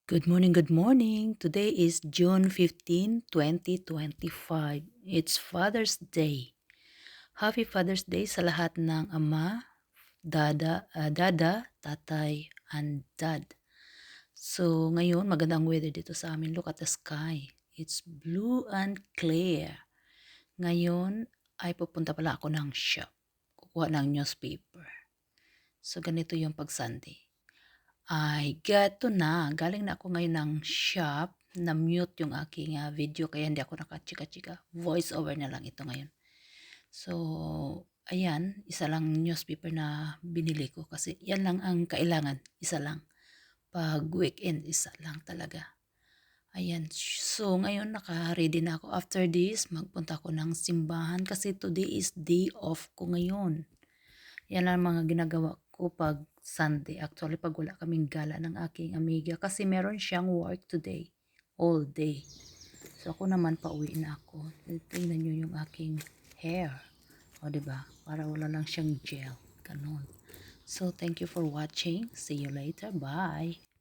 Good morning, good morning. Today is June 15, 2025. It's Father's Day. Happy Father's Day sa lahat ng ama, dada, tatay, and dad. So, ngayon magandang weather dito sa amin. Look at the sky. It's blue and clear. Ngayon ay pupunta pala ako ng shop. Kukuha ng newspaper. So, ganito yung pag-Sunday. Ay, gato na. Galing na ako ngayon ng shop. Na-mute yung aking video kaya hindi ako nakachika-chika. Voice over na lang ito ngayon. So, ayan. Isa lang newspaper na binili ko kasi yan lang ang kailangan. Isa lang. Pag weekend, isa lang talaga. Ayan. So, ngayon naka-ready na ako. After this, magpunta ako ng simbahan kasi today is day off ko ngayon. Yan ang mga ginagawa ko pag Sunday. Actually, pag wala kaming gala ng aking amiga kasi meron siyang work today, all day. So, ako naman pauwi na ako. Tingnan nyo yung aking hair. O, diba? Para wala lang siyang gel. Ganon. So, thank you for watching. See you later. Bye!